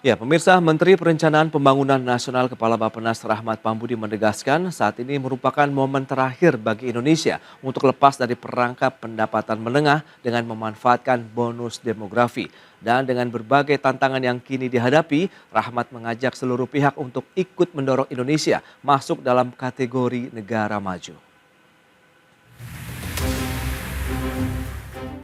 Ya, pemirsa, Menteri Perencanaan Pembangunan Nasional Kepala Bappenas Rahmat Pambudi menegaskan saat ini merupakan momen terakhir bagi Indonesia untuk lepas dari perangkap pendapatan menengah dengan memanfaatkan bonus demografi. Dan dengan berbagai tantangan yang kini dihadapi, Rahmat mengajak seluruh pihak untuk ikut mendorong Indonesia masuk dalam kategori negara maju.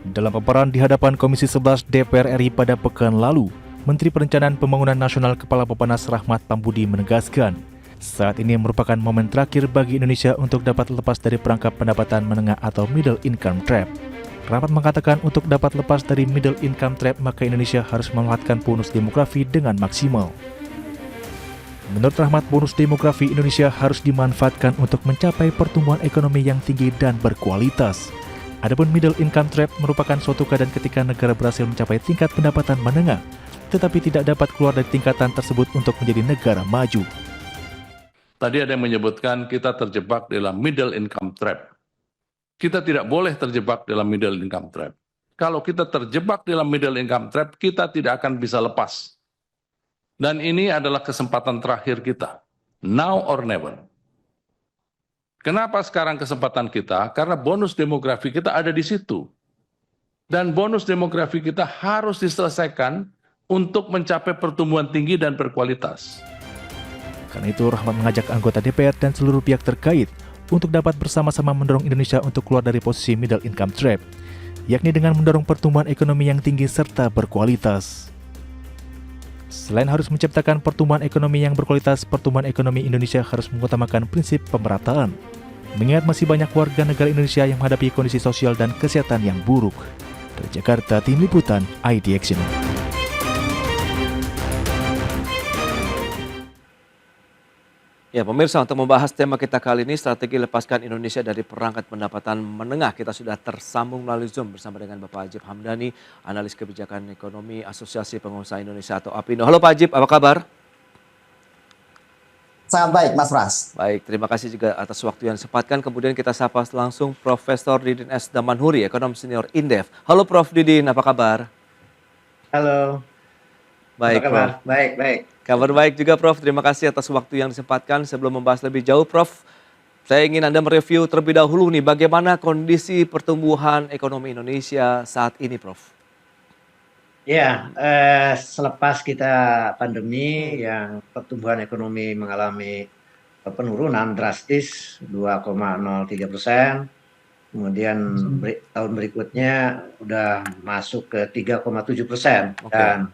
Dalam paparan di hadapan Komisi 11 DPR RI pada pekan lalu, Menteri Perencanaan Pembangunan Nasional Kepala Bappenas Rahmat Pambudi menegaskan, saat ini merupakan momen terakhir bagi Indonesia untuk dapat lepas dari perangkap pendapatan menengah atau middle income trap. Rahmat mengatakan untuk dapat lepas dari middle income trap, maka Indonesia harus memanfaatkan bonus demografi dengan maksimal. Menurut Rahmat, bonus demografi Indonesia harus dimanfaatkan untuk mencapai pertumbuhan ekonomi yang tinggi dan berkualitas. Adapun middle income trap merupakan suatu keadaan ketika negara berhasil mencapai tingkat pendapatan menengah, tetapi tidak dapat keluar dari tingkatan tersebut untuk menjadi negara maju. Tadi ada yang menyebutkan kita terjebak dalam middle income trap. Kita tidak boleh terjebak dalam middle income trap. Kalau kita terjebak dalam middle income trap, kita tidak akan bisa lepas. Dan ini adalah kesempatan terakhir kita. Now or never. Kenapa sekarang kesempatan kita? Karena bonus demografi kita ada di situ. Dan bonus demografi kita harus diselesaikan untuk mencapai pertumbuhan tinggi dan berkualitas. Karena itu, Rahmat mengajak anggota DPR dan seluruh pihak terkait untuk dapat bersama-sama mendorong Indonesia untuk keluar dari posisi middle income trap, yakni dengan mendorong pertumbuhan ekonomi yang tinggi serta berkualitas. Selain harus menciptakan pertumbuhan ekonomi yang berkualitas, pertumbuhan ekonomi Indonesia harus mengutamakan prinsip pemerataan. Mengingat masih banyak warga negara Indonesia yang menghadapi kondisi sosial dan kesehatan yang buruk. Dari Jakarta, Tim Liputan, IDX. Ya, pemirsa, untuk membahas tema kita kali ini, strategi lepaskan Indonesia dari perangkat pendapatan menengah, kita sudah tersambung melalui Zoom bersama dengan Bapak Ajib Hamdani, analis kebijakan ekonomi Asosiasi Pengusaha Indonesia atau APindo. Halo Pak Ajib, apa kabar? Sangat baik, Mas Pras. Baik, terima kasih juga atas waktu yang disempatkan. Kemudian kita sapa langsung Profesor Didin S. Damanhuri, ekonom senior Indef. Halo Prof. Didin, apa kabar? Halo. Baik, apa kabar? Prof. Baik. Kabar baik juga, Prof. Terima kasih atas waktu yang disempatkan. Sebelum membahas lebih jauh, Prof, saya ingin Anda mereview terlebih dahulu nih, bagaimana kondisi pertumbuhan ekonomi Indonesia saat ini, Prof? Ya, selepas kita pandemi yang pertumbuhan ekonomi mengalami penurunan drastis 2,03%, kemudian tahun berikutnya udah masuk ke 3,7% dan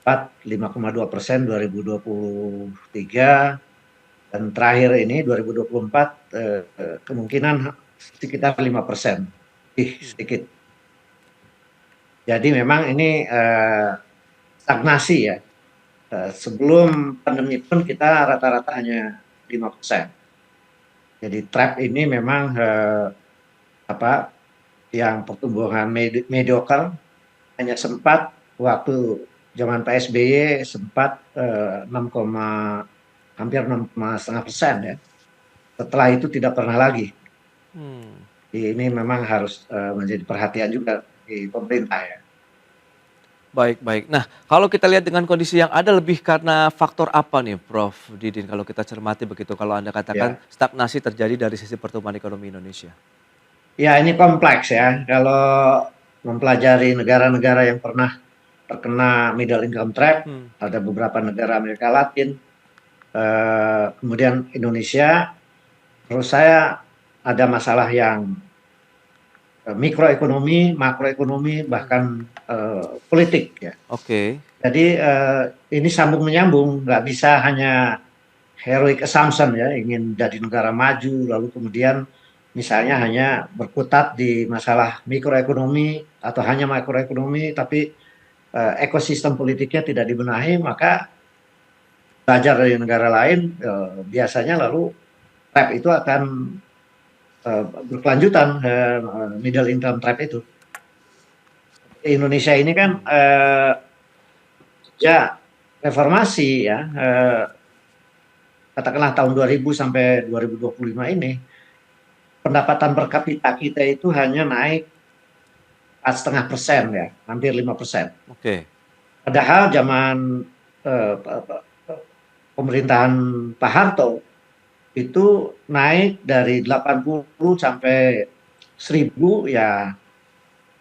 5,2% 2023, dan terakhir ini 2024 kemungkinan sekitar 5%, sedikit. Jadi memang ini stagnasi ya. Sebelum pandemi pun kita rata-rata hanya 5%. Jadi trap ini memang yang pertumbuhan mediocre hanya sempat waktu zaman Pak SBY sempat hampir 6,5% ya. Setelah itu tidak pernah lagi. Ini memang harus menjadi perhatian juga di pemerintah ya. Baik. Nah, kalau kita lihat dengan kondisi yang ada, lebih karena faktor apa nih, Prof. Didin, kalau kita cermati begitu, kalau Anda katakan stagnasi terjadi dari sisi pertumbuhan ekonomi Indonesia? Ya, ini kompleks ya. Kalau mempelajari negara-negara yang pernah terkena middle income trap, ada beberapa negara Amerika Latin, kemudian Indonesia, menurut saya ada masalah yang mikroekonomi, makroekonomi, bahkan politik ya. Oke. Jadi ini sambung menyambung, nggak bisa hanya heroic assumption ya, ingin jadi negara maju lalu kemudian misalnya hanya berkutat di masalah mikroekonomi atau hanya makroekonomi, tapi ekosistem politiknya tidak dibenahi, maka belajar dari negara lain biasanya lalu trap itu akan berkelanjutan, middle income trap itu. Indonesia ini kan ya reformasi ya, katakanlah tahun 2000 sampai 2025 ini pendapatan per kapita kita itu hanya naik 4,5% ya, hampir 5%. Oke. Padahal zaman pemerintahan Pak Harto itu naik dari 80 sampai 1000 ya,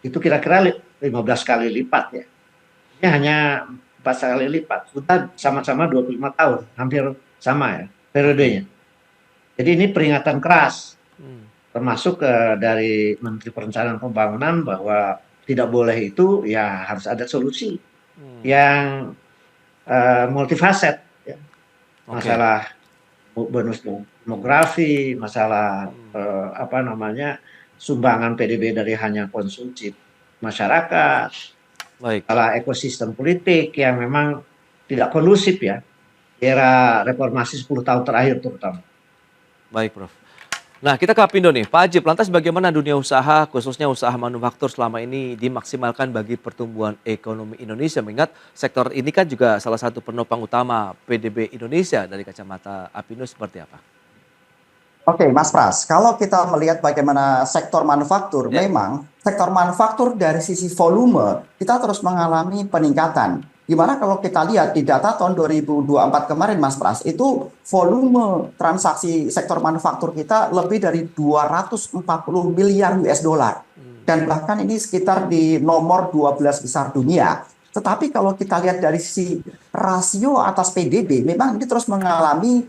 itu kira-kira 15 kali lipat ya. Ini hanya 4 kali lipat. Sudah sama-sama 25 tahun, hampir sama ya periodenya. Jadi ini peringatan keras, termasuk dari Menteri Perencanaan Pembangunan bahwa tidak boleh itu, ya harus ada solusi yang multifaset. Ya. Masalah bonus demografi, masalah sumbangan PDB dari hanya konsumsi masyarakat, masalah ekosistem politik yang memang tidak kondusif ya, era reformasi 10 tahun terakhir terutama. Baik, Prof. Nah, kita ke Apindo nih. Pak Ajib, lantas bagaimana dunia usaha, khususnya usaha manufaktur selama ini dimaksimalkan bagi pertumbuhan ekonomi Indonesia? Mengingat sektor ini kan juga salah satu penopang utama PDB Indonesia. Dari kacamata Apindo seperti apa? Oke, Mas Pras, kalau kita melihat bagaimana sektor manufaktur, memang sektor manufaktur dari sisi volume kita terus mengalami peningkatan. Gimana kalau kita lihat di data tahun 2024 kemarin, Mas Pras, itu volume transaksi sektor manufaktur kita lebih dari 240 miliar US dollar. Dan bahkan ini sekitar di nomor 12 besar dunia. Tetapi kalau kita lihat dari sisi rasio atas PDB, memang ini terus mengalami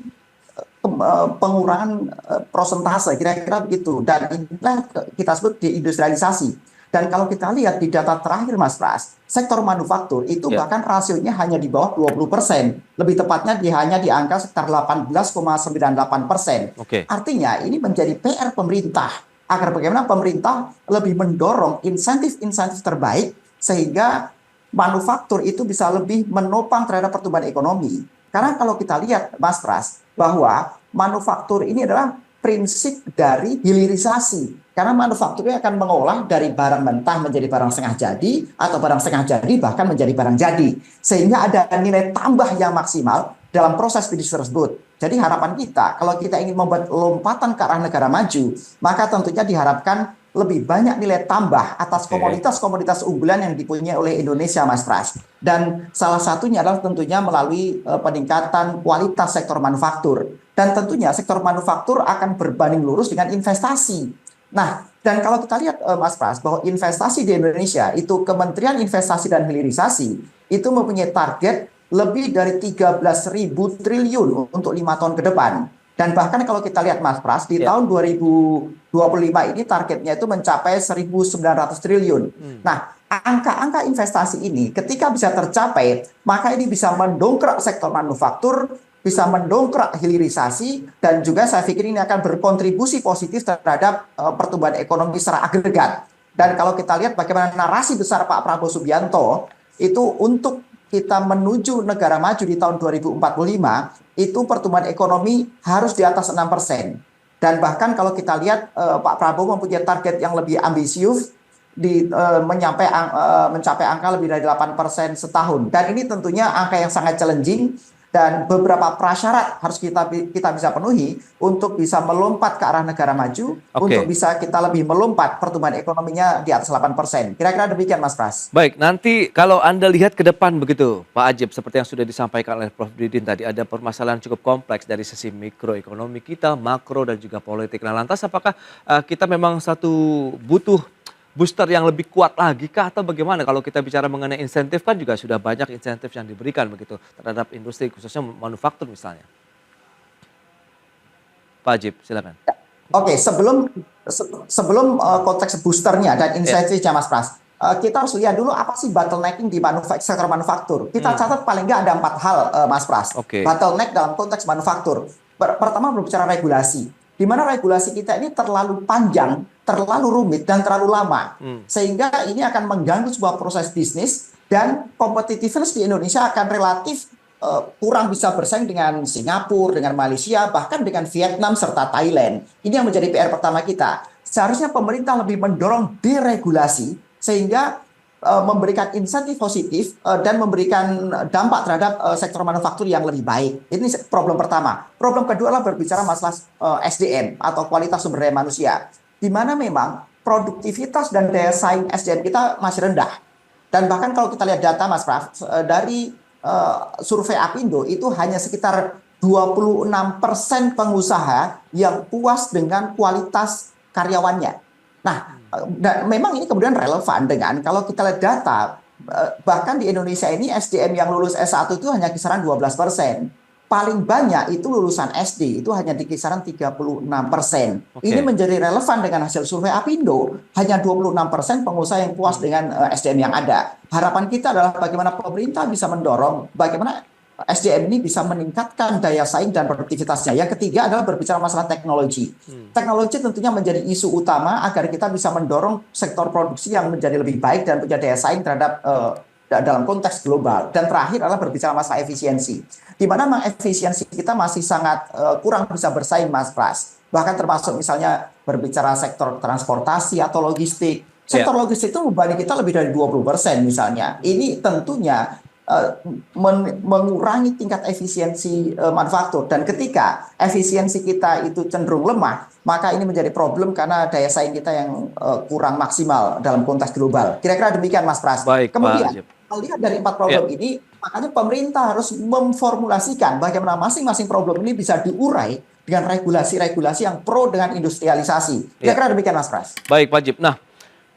pengurangan prosentase, kira-kira begitu. Dan inilah kita sebut deindustrialisasi. Dan kalau kita lihat di data terakhir, Mas Pras, sektor manufaktur itu bahkan rasionya hanya di bawah 20%. Lebih tepatnya hanya di angka sekitar 18,98%. Artinya ini menjadi PR pemerintah agar bagaimana pemerintah lebih mendorong insentif-insentif terbaik sehingga manufaktur itu bisa lebih menopang terhadap pertumbuhan ekonomi. Karena kalau kita lihat, Mas Pras, bahwa manufaktur ini adalah prinsip dari hilirisasi. Karena manufakturnya akan mengolah dari barang mentah menjadi barang setengah jadi, atau barang setengah jadi bahkan menjadi barang jadi. Sehingga ada nilai tambah yang maksimal dalam proses bisnis tersebut. Jadi harapan kita, kalau kita ingin membuat lompatan ke arah negara maju, maka tentunya diharapkan lebih banyak nilai tambah atas komoditas-komoditas unggulan yang dipunyai oleh Indonesia, Mas Pras. Dan salah satunya adalah tentunya melalui peningkatan kualitas sektor manufaktur. Dan tentunya sektor manufaktur akan berbanding lurus dengan investasi. Nah, dan kalau kita lihat, Mas Pras, bahwa investasi di Indonesia itu Kementerian Investasi dan Hilirisasi itu mempunyai target lebih dari 13.000 triliun untuk 5 tahun ke depan. Dan bahkan kalau kita lihat, Mas Pras, di tahun 2025 ini targetnya itu mencapai 1.900 triliun. Nah, angka-angka investasi ini ketika bisa tercapai, maka ini bisa mendongkrak sektor manufaktur, bisa mendongkrak hilirisasi, dan juga saya pikir ini akan berkontribusi positif terhadap pertumbuhan ekonomi secara agregat. Dan kalau kita lihat bagaimana narasi besar Pak Prabowo Subianto itu untuk kita menuju negara maju di tahun 2045, itu pertumbuhan ekonomi harus di atas 6%. Dan bahkan kalau kita lihat Pak Prabowo mempunyai target yang lebih ambisius, mencapai angka lebih dari 8% setahun. Dan ini tentunya angka yang sangat challenging, dan beberapa prasyarat harus kita bisa penuhi untuk bisa melompat ke arah negara maju, untuk bisa kita lebih melompat pertumbuhan ekonominya di atas 8%. Kira-kira demikian, Mas Pras. Baik, nanti kalau Anda lihat ke depan begitu, Pak Ajib, seperti yang sudah disampaikan oleh Prof. Didin tadi, ada permasalahan cukup kompleks dari sisi mikroekonomi kita, makro, dan juga politik. Nah, lantas apakah kita memang butuh booster yang lebih kuat lagi kah, atau bagaimana? Kalau kita bicara mengenai insentif kan juga sudah banyak insentif yang diberikan begitu terhadap industri khususnya manufaktur misalnya. Pak Ajib, silakan. Oke, sebelum konteks boosternya dan insentifnya, Mas Pras, kita harus lihat dulu apa sih bottlenecking di sektor manufaktur. Kita catat paling nggak ada 4 hal, Mas Pras. Bottleneck dalam konteks manufaktur. Pertama berbicara regulasi, di mana regulasi kita ini terlalu panjang, terlalu rumit, dan terlalu lama. Sehingga ini akan mengganggu sebuah proses bisnis, dan competitiveness di Indonesia akan relatif kurang bisa bersaing dengan Singapura, dengan Malaysia, bahkan dengan Vietnam serta Thailand. Ini yang menjadi PR pertama kita. Seharusnya pemerintah lebih mendorong deregulasi sehingga memberikan insentif positif dan memberikan dampak terhadap sektor manufaktur yang lebih baik. Ini problem pertama. Problem kedua adalah berbicara masalah SDM atau kualitas sumber daya manusia, di mana memang produktivitas dan daya saing SDM kita masih rendah. Dan bahkan kalau kita lihat data, Mas Praf, dari survei Apindo itu hanya sekitar 26% pengusaha yang puas dengan kualitas karyawannya. Nah, dan memang ini kemudian relevan dengan kalau kita lihat data, bahkan di Indonesia ini SDM yang lulus S1 itu hanya kisaran 12%. Paling banyak itu lulusan SD, itu hanya di kisaran 36%. Ini Oke. menjadi relevan dengan hasil survei Apindo. Hanya 26% pengusaha yang puas dengan SDM yang ada. Harapan kita adalah bagaimana pemerintah bisa mendorong, bagaimana SDM ini bisa meningkatkan daya saing dan produktivitasnya. Yang ketiga adalah berbicara masalah teknologi. Teknologi tentunya menjadi isu utama agar kita bisa mendorong sektor produksi yang menjadi lebih baik dan punya daya saing terhadap dalam konteks global. Dan terakhir adalah berbicara masalah efisiensi. Di mana memang efisiensi kita masih sangat kurang bisa bersaing, Mas Pras. Bahkan termasuk misalnya berbicara sektor transportasi atau logistik. Sektor logistik itu beban kita lebih dari 20% misalnya. Ini tentunya mengurangi tingkat efisiensi manufaktur. Dan ketika efisiensi kita itu cenderung lemah, maka ini menjadi problem karena daya saing kita yang kurang maksimal dalam konteks global. Kira-kira demikian, Mas Pras. Baik, Pak Kemudian, Ajib. melihat dari 4 problem ini, makanya pemerintah harus memformulasikan bagaimana masing-masing problem ini bisa diurai dengan regulasi-regulasi yang pro dengan industrialisasi. Kira-kira demikian, Mas Pras. Baik, Pak Ajib. Nah,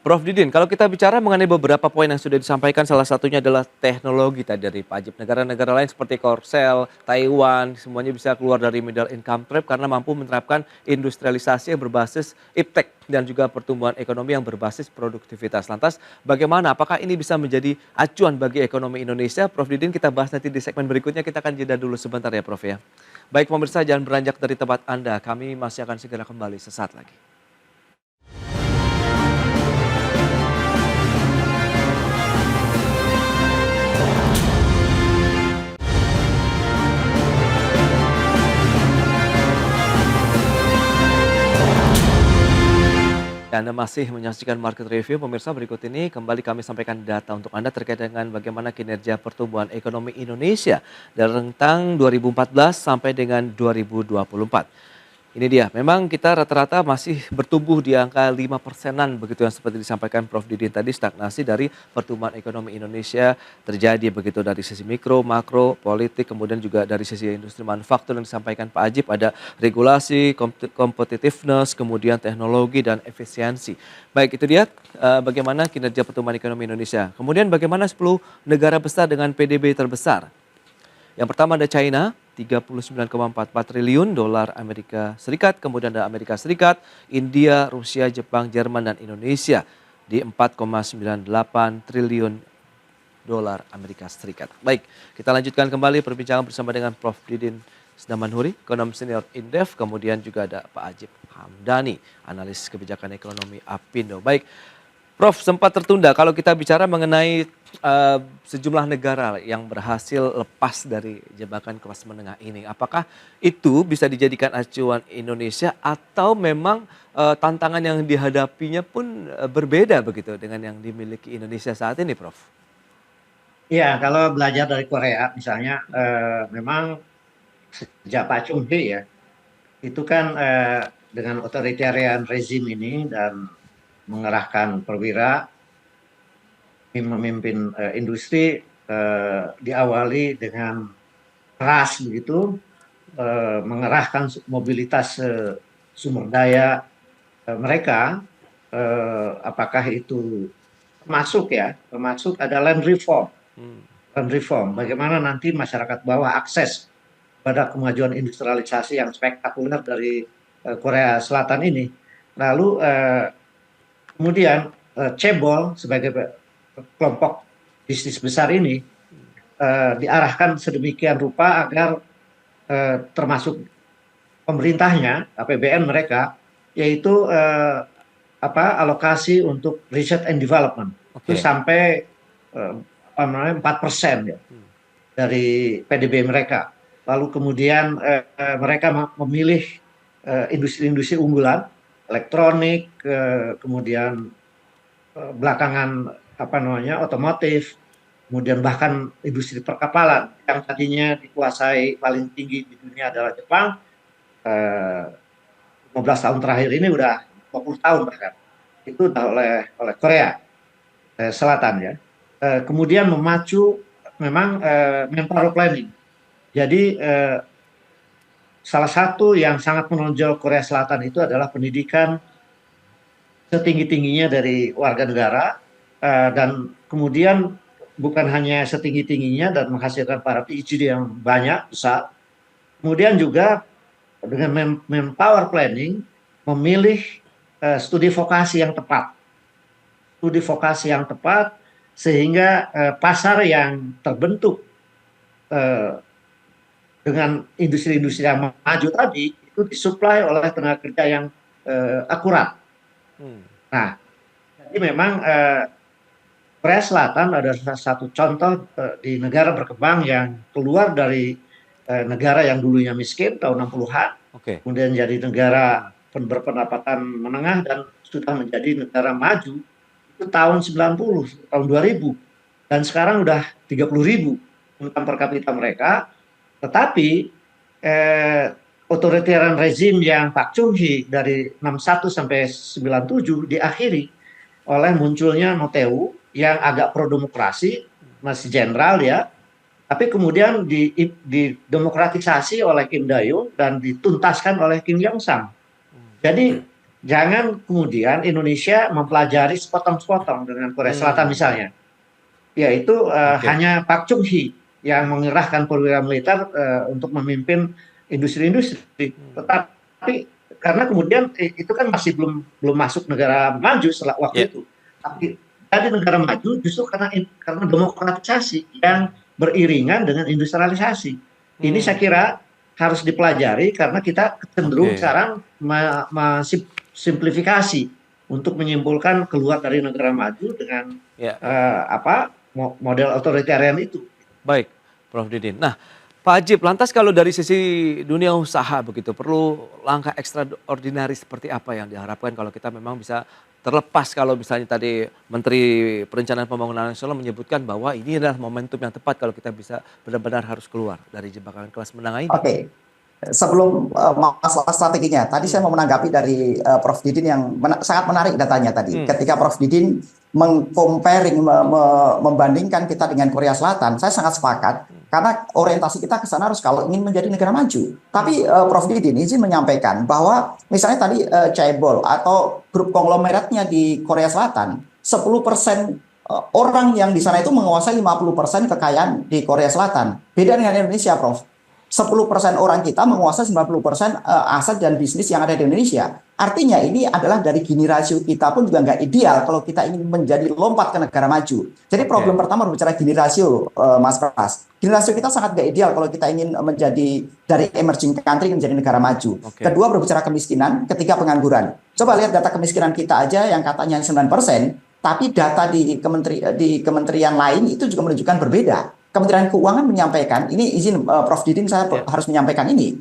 Prof. Didin, kalau kita bicara mengenai beberapa poin yang sudah disampaikan, salah satunya adalah teknologi tadi dari Pak Ajib. Negara-negara lain seperti Korsel, Taiwan, semuanya bisa keluar dari middle income trap karena mampu menerapkan industrialisasi yang berbasis iptek dan juga pertumbuhan ekonomi yang berbasis produktivitas. Lantas, bagaimana? Apakah ini bisa menjadi acuan bagi ekonomi Indonesia? Prof. Didin, kita bahas nanti di segmen berikutnya. Kita akan jeda dulu sebentar ya, Prof. ya. Baik, pemirsa, jangan beranjak dari tempat Anda. Kami masih akan segera kembali sesaat lagi. Anda masih menyaksikan Market Review, pemirsa. Berikut ini kembali kami sampaikan data untuk Anda terkait dengan bagaimana kinerja pertumbuhan ekonomi Indonesia dari rentang 2014 sampai dengan 2024. Ini dia, memang kita rata-rata masih bertumbuh di angka 5%-an begitu yang seperti disampaikan Prof. Didin tadi, stagnasi dari pertumbuhan ekonomi Indonesia terjadi begitu dari sisi mikro, makro, politik, kemudian juga dari sisi industri manufaktur yang disampaikan Pak Ajib, ada regulasi, competitiveness, kemudian teknologi dan efisiensi. Baik, itu dia bagaimana kinerja pertumbuhan ekonomi Indonesia. Kemudian bagaimana 10 negara besar dengan PDB terbesar. Yang pertama ada China, 39,44 triliun dolar Amerika Serikat, kemudian ada Amerika Serikat, India, Rusia, Jepang, Jerman, dan Indonesia di 4,98 triliun dolar Amerika Serikat. Baik, kita lanjutkan kembali perbincangan bersama dengan Prof. Didin Sdamanhuri, ekonom senior Indef, kemudian juga ada Pak Ajib Hamdani, analis kebijakan ekonomi Apindo. Baik, Prof, sempat tertunda kalau kita bicara mengenai sejumlah negara yang berhasil lepas dari jebakan kelas menengah ini. Apakah itu bisa dijadikan acuan Indonesia atau memang tantangan yang dihadapinya pun berbeda begitu dengan yang dimiliki Indonesia saat ini, Prof? Iya, kalau belajar dari Korea misalnya, memang sejak Pak Chung Hee ya, itu kan dengan authoritarian rezim ini dan mengerahkan perwira memimpin industri, diawali dengan keras begitu, mengerahkan mobilitas sumber daya mereka, apakah itu termasuk ada land reform. Land reform, bagaimana nanti masyarakat bawah akses pada kemajuan industrialisasi yang spektakuler dari Korea Selatan ini. Lalu kemudian cebol sebagai kelompok bisnis besar ini diarahkan sedemikian rupa agar termasuk pemerintahnya, APBN mereka, yaitu alokasi untuk research and development itu sampai 4% ya dari PDB mereka. Lalu kemudian mereka memilih industri-industri unggulan, elektronik, kemudian belakangan otomotif, kemudian bahkan industri perkapalan yang tadinya dikuasai paling tinggi di dunia adalah Jepang, 15 tahun terakhir ini udah 20 tahun bahkan itu oleh Korea Selatan ya. Kemudian memacu memang manpower planning. Jadi salah satu yang sangat menonjol Korea Selatan itu adalah pendidikan setinggi-tingginya dari warga negara, dan kemudian bukan hanya setinggi-tingginya dan menghasilkan para PhD yang banyak, besar, kemudian juga dengan manpower planning memilih studi vokasi yang tepat. Studi vokasi yang tepat sehingga pasar yang terbentuk dengan industri-industri yang maju tadi itu disuplai oleh tenaga kerja yang akurat. Nah, jadi memang Korea Selatan adalah salah satu contoh di negara berkembang yang keluar dari negara yang dulunya miskin tahun 60-an, kemudian jadi negara berpendapatan menengah dan sudah menjadi negara maju itu tahun 90, tahun 2000, dan sekarang udah 30.000 income per kapita mereka. Tetapi otoritarian rezim yang Pak Chung Hee dari 61 sampai 97 diakhiri oleh munculnya Roh yang agak pro demokrasi, masih jenderal ya, tapi kemudian didemokratisasi oleh Kim Dae-jung dan dituntaskan oleh Kim Yong-sam. Jadi jangan kemudian Indonesia mempelajari sepotong-sepotong dengan Korea Selatan misalnya, yaitu hanya Pak Chung Hee yang mengerahkan perwira militer untuk memimpin industri-industri. Tetapi karena kemudian itu kan masih belum masuk negara maju setelah waktu itu. Tapi jadi negara maju justru karena demokratisasi yang beriringan dengan industrialisasi. Ini saya kira harus dipelajari karena kita cenderung sekarang simplifikasi untuk menyimpulkan keluar dari negara maju dengan model otoritarian itu. Baik, Prof. Didin. Nah, Pak Ajib, lantas kalau dari sisi dunia usaha begitu, perlu langkah ekstraordinari seperti apa yang diharapkan kalau kita memang bisa terlepas kalau misalnya tadi Menteri Perencanaan Pembangunan Nasional menyebutkan bahwa ini adalah momentum yang tepat kalau kita bisa benar-benar harus keluar dari jebakan kelas menengah ini. Oke. Sebelum masalah strateginya, tadi saya mau menanggapi dari Prof. Didin yang sangat menarik datanya tadi. Ketika Prof. Didin membandingkan kita dengan Korea Selatan, saya sangat sepakat karena orientasi kita ke sana harus kalau ingin menjadi negara maju. Tapi Prof. Didin izin menyampaikan bahwa misalnya tadi Chaebol atau grup konglomeratnya di Korea Selatan, 10% orang yang di sana itu menguasai 50% kekayaan di Korea Selatan. Beda dengan Indonesia, Prof. 10% orang kita menguasai 90% aset dan bisnis yang ada di Indonesia. Artinya ini adalah dari Gini rasio kita pun juga nggak ideal kalau kita ingin menjadi lompat ke negara maju. Jadi problem pertama berbicara Gini rasio, Mas Pras. Gini rasio kita sangat nggak ideal kalau kita ingin menjadi dari emerging country menjadi negara maju. Kedua berbicara kemiskinan, ketiga pengangguran. Coba lihat data kemiskinan kita aja yang katanya 9%, tapi data di kementerian lain itu juga menunjukkan berbeda. Kementerian Keuangan menyampaikan, ini izin Prof. Didin saya harus menyampaikan ini.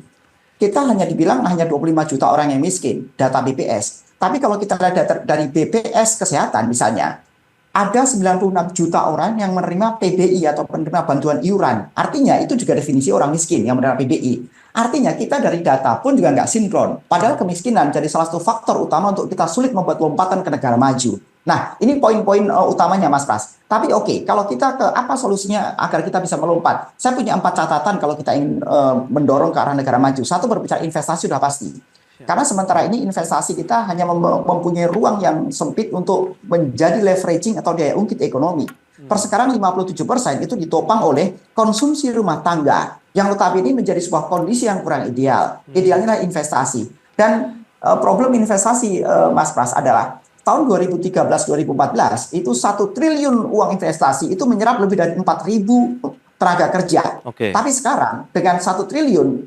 Kita hanya dibilang hanya 25 juta orang yang miskin, data BPS. Tapi kalau kita lihat data dari BPS Kesehatan misalnya, ada 96 juta orang yang menerima PBI atau penerima bantuan iuran. Artinya itu juga definisi orang miskin yang menerima PBI. Artinya kita dari data pun juga nggak sinkron. Padahal kemiskinan jadi salah satu faktor utama untuk kita sulit membuat lompatan ke negara maju. Nah, ini poin-poin utamanya, Mas Pras. Tapi oke, kalau kita ke apa solusinya agar kita bisa melompat? Saya punya 4 catatan kalau kita ingin mendorong ke arah negara maju. Satu, berbicara investasi sudah pasti. Karena sementara ini investasi kita hanya mempunyai ruang yang sempit untuk menjadi leveraging atau daya ungkit ekonomi. Per sekarang 57% itu ditopang oleh konsumsi rumah tangga. Yang notabene menjadi sebuah kondisi yang kurang ideal. Idealnya adalah investasi. Dan problem investasi, Mas Pras, adalah tahun 2013-2014 itu 1 triliun uang investasi itu menyerap lebih dari 4.000 tenaga kerja. Tapi sekarang dengan 1 triliun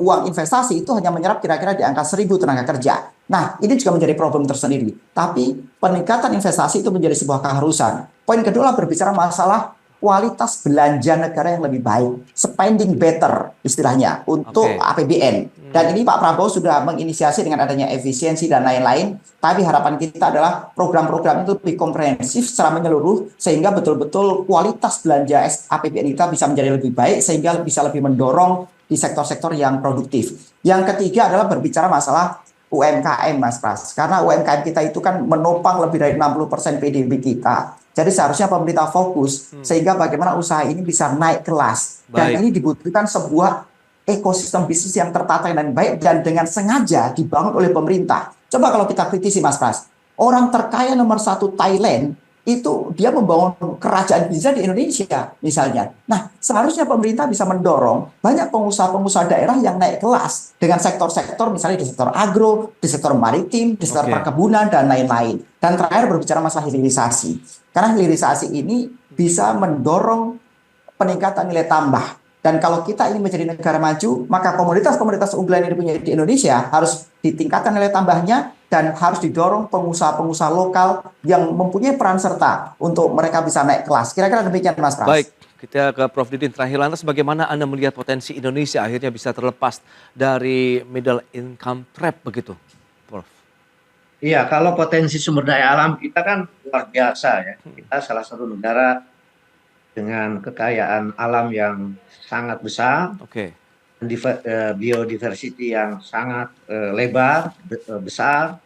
uang investasi itu hanya menyerap kira-kira di angka 1.000 tenaga kerja. Nah, ini juga menjadi problem tersendiri. Tapi peningkatan investasi itu menjadi sebuah keharusan. Poin kedua berbicara masalah kualitas belanja negara yang lebih baik, spending better istilahnya untuk APBN. Dan ini Pak Prabowo sudah menginisiasi dengan adanya efisiensi dan lain-lain. Tapi harapan kita adalah program-program itu lebih komprehensif secara menyeluruh sehingga betul-betul kualitas belanja APBN kita bisa menjadi lebih baik sehingga bisa lebih mendorong di sektor-sektor yang produktif. Yang ketiga adalah berbicara masalah UMKM, Mas Pras. Karena UMKM kita itu kan menopang lebih dari 60% PDB kita. Jadi seharusnya pemerintah fokus sehingga bagaimana usaha ini bisa naik kelas. Dan Baik. ini dibutuhkan sebuah ekosistem bisnis yang tertata dan baik dan dengan sengaja dibangun oleh pemerintah. Coba kalau kita kritisi Mas Pras, orang terkaya nomor 1 Thailand itu dia membangun kerajaan bisa di Indonesia misalnya. Nah, seharusnya pemerintah bisa mendorong banyak pengusaha-pengusaha daerah yang naik kelas dengan sektor-sektor misalnya di sektor agro, di sektor maritim, di sektor Oke. perkebunan dan lain-lain. Dan terakhir berbicara masalah hilirisasi. Karena hilirisasi ini bisa mendorong peningkatan nilai tambah. Dan kalau kita ingin menjadi negara maju, maka komoditas-komoditas unggulan yang dipunyai di Indonesia harus ditingkatkan nilai tambahnya dan harus didorong pengusaha-pengusaha lokal yang mempunyai peran serta untuk mereka bisa naik kelas. Kira-kira demikian Mas Pras. Baik, kita ke Prof. Didin. Terakhir lantas bagaimana Anda melihat potensi Indonesia akhirnya bisa terlepas dari middle income trap begitu, Prof? Iya, kalau potensi sumber daya alam kita kan luar biasa ya. Kita salah satu negara dengan kekayaan alam yang sangat besar, Oke. biodiversity yang sangat lebar, besar,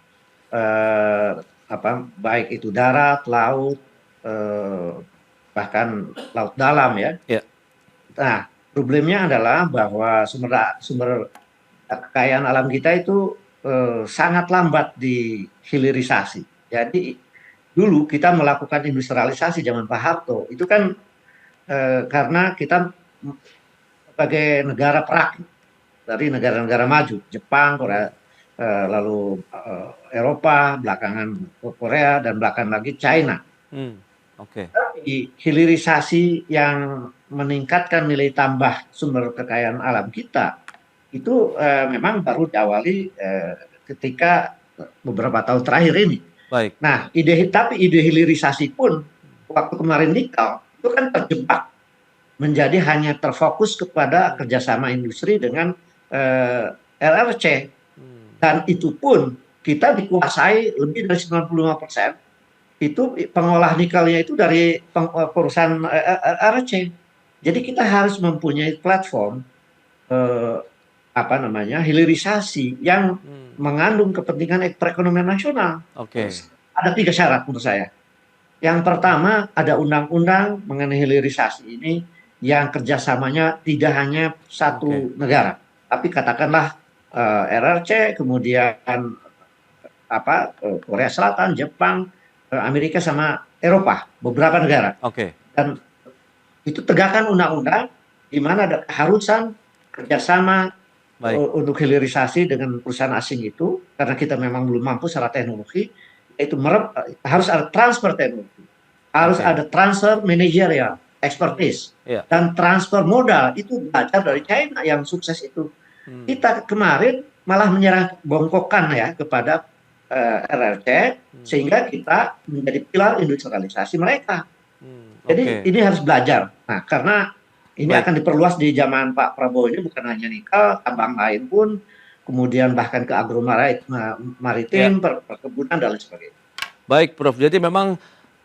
baik itu darat, laut, bahkan laut dalam ya. Ya. Nah, problemnya adalah bahwa sumber kekayaan alam kita itu sangat lambat dihilirisasi. Jadi dulu kita melakukan industrialisasi zaman Pak Harto itu kan karena kita sebagai negara perakit dari negara-negara maju, Jepang, Korea, lalu Eropa, belakangan Korea, dan belakangan lagi China. Oke. Tapi hilirisasi yang meningkatkan nilai tambah sumber kekayaan alam kita itu memang baru diawali ketika beberapa tahun terakhir ini. Baik. Nah, tapi ide hilirisasi pun waktu kemarin nikel itu kan terjebak menjadi hanya terfokus kepada kerjasama industri dengan LRC. Dan itu pun kita dikuasai lebih dari 95%. Itu pengolah nikelnya itu dari perusahaan LRC. Jadi kita harus mempunyai platform hilirisasi yang mengandung kepentingan perekonomian nasional. Oke. Ada 3 syarat menurut saya. Yang pertama, ada undang-undang mengenai hilirisasi ini yang kerjasamanya tidak hanya satu negara, tapi katakanlah RRC, kemudian Korea Selatan, Jepang, Amerika sama Eropa, beberapa negara. Oke. Dan itu tegakkan undang-undang di mana ada keharusan kerjasama untuk hilirisasi dengan perusahaan asing itu, karena kita memang belum mampu secara teknologi. Itu harus ada transfer teknologi, harus ada transfer manajerial, expertise, dan transfer modal. Itu belajar dari China yang sukses itu. Kita kemarin malah menyerah bongkokan ya kepada RRC, sehingga kita menjadi pilar industrialisasi mereka. Jadi ini harus belajar. Nah, karena ini akan diperluas di zaman Pak Prabowo ini, bukan hanya nikel, tambang lain pun, kemudian bahkan ke maritim, perkebunan, dan lain sebagainya. Baik, Prof. Jadi memang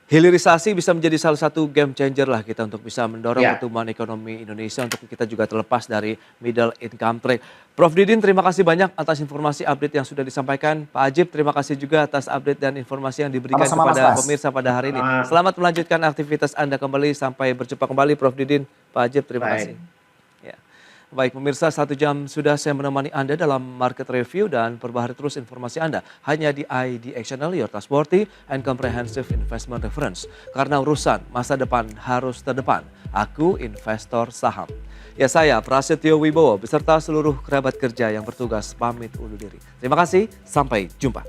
hilirisasi bisa menjadi salah satu game changer lah kita untuk bisa mendorong pertumbuhan ekonomi Indonesia untuk kita juga terlepas dari middle income trap. Prof. Didin, terima kasih banyak atas informasi update yang sudah disampaikan. Pak Ajib, terima kasih juga atas update dan informasi yang diberikan kepada pemirsa pada hari ini. Selamat melanjutkan aktivitas Anda kembali. Sampai berjumpa kembali, Prof. Didin. Pak Ajib, terima kasih. Baik pemirsa, 1 jam sudah saya menemani Anda dalam market review dan perbaharui terus informasi Anda hanya di IDX Channel, your trustworthy and comprehensive investment reference. Karena urusan masa depan harus terdepan, aku investor saham. Ya, saya Prasetyo Wibowo beserta seluruh kerabat kerja yang bertugas pamit undur diri. Terima kasih, sampai jumpa.